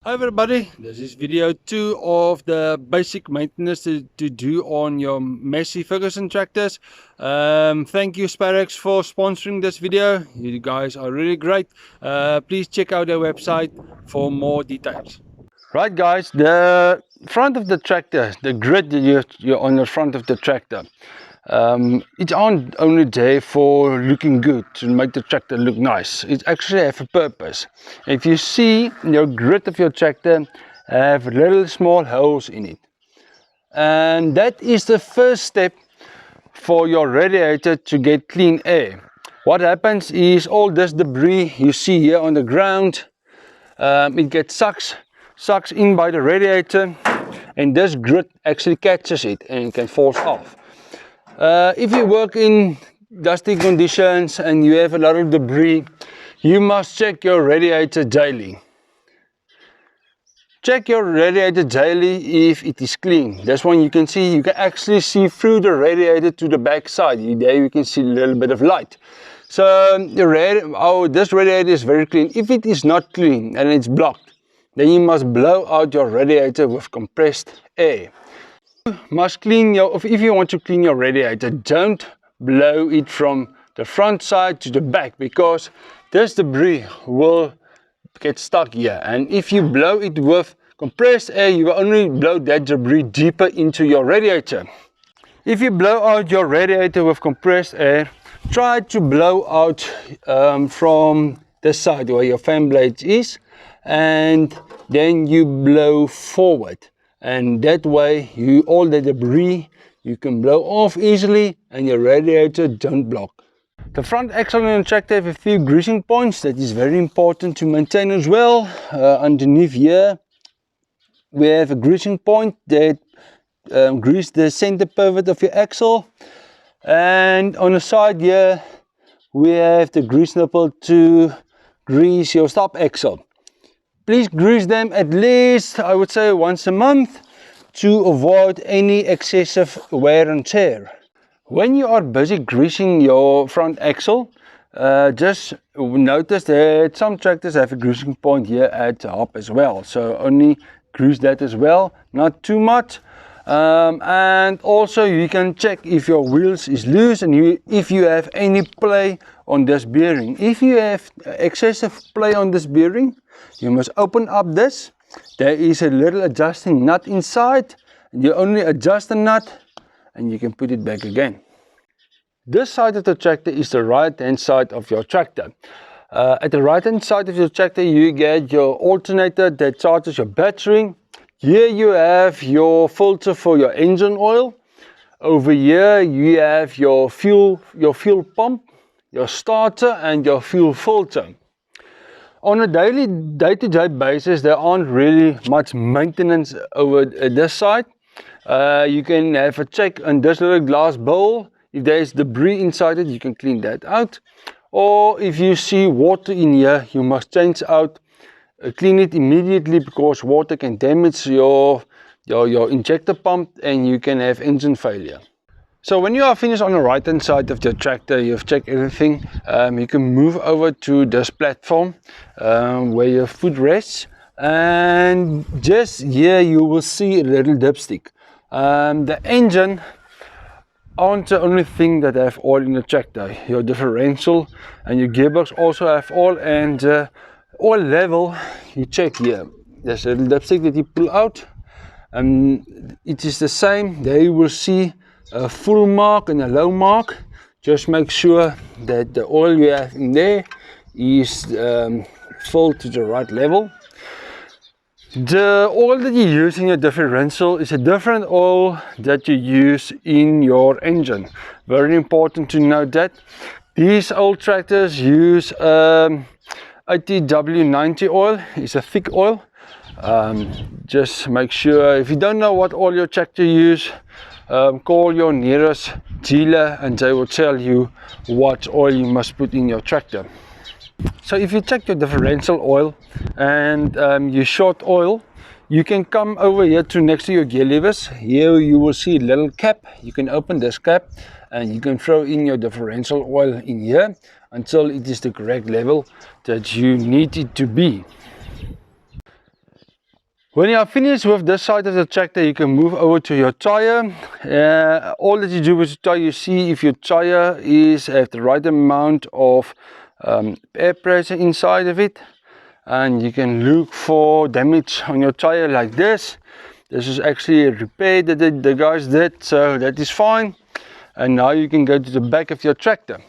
Hi everybody, this is video 2 of the basic maintenance to do on your Massey Ferguson tractors. Thank you Sparex for sponsoring this video. You guys are really great. Please check out their website for more details. Right guys, the front of the tractor, the grid that you're on the front of the tractor, it aren't only there for looking good, to make the tractor look nice. It actually have a purpose. If you see your grid of your tractor have little small holes in it, and that is the first step for your radiator to get clean air. What happens is all this debris you see here on the ground, it gets sucks in by the radiator, and this grid actually catches it and can fall off. If you work in dusty conditions and you have a lot of debris, you must check your radiator daily. Check your radiator daily if it is clean. That's when you can actually see through the radiator to the back side. There you can see a little bit of light. So this radiator is very clean. If it is not clean and it's blocked, then you must blow out your radiator with compressed air. If you want to clean your radiator, don't blow it from the front side to the back, because this debris will get stuck here, and if you blow it with compressed air, you will only blow that debris deeper into your radiator. If you blow out your radiator with compressed air, try to blow out from the side where your fan blade is, and then you blow forward. And that way all the debris you can blow off easily and your radiator don't block. The front axle on the tractor have a few greasing points that is very important to maintain as well. Underneath here we have a greasing point that grease the center pivot of your axle, and on the side here we have the grease nipple to grease your stop axle. Please grease them at least, I would say, once a month to avoid any excessive wear and tear. When you are busy greasing your front axle, just notice that some tractors have a greasing point here at the hub as well. So only grease that as well, not too much. And also you can check if your wheels is loose and if you have any play on this bearing. If you have excessive play on this bearing, you must open up this. There is a little adjusting nut inside. You only adjust the nut and you can put it back again. This side of the tractor is the right hand side of your tractor. At the right hand side of your tractor you get your alternator that charges your battery. Here you have your filter for your engine oil. Over here you have your fuel pump, your starter and your fuel filter. On a day-to-day basis, there aren't really much maintenance over this side. You can have a check on this little glass bowl. If there is debris inside it, you can clean that out. Or if you see water in here, you must change out, clean it immediately, because water can damage your injector pump and you can have engine failure. So when you are finished on the right hand side of the tractor, you've checked everything, you can move over to this platform where your foot rests, and just here you will see a little dipstick. The engine aren't the only thing that have oil in the tractor. Your differential and your gearbox also have oil, and oil level you check here. There's a little dipstick that you pull out, and it is the same. There you will see a full mark and a low mark. Just make sure that the oil you have in there is filled to the right level. The oil that you use in your differential is a different oil that you use in your engine. Very important to note that. These old tractors use 80W90 oil. It's a thick oil. Just make sure, if you don't know what oil your tractor use, call your nearest dealer and they will tell you what oil you must put in your tractor. So if you check your differential oil and you short oil, you can come over here to next to your gear levers. Here you will see a little cap. You can open this cap and you can throw in your differential oil in here until it is the correct level that you need it to be. When you are finished with this side of the tractor, you can move over to your tire. All that you do with the tire, you see if your tire is at the right amount of air pressure inside of it, and you can look for damage on your tire like this. This is actually a repair that the guys did, so that is fine. And now you can go to the back of your tractor.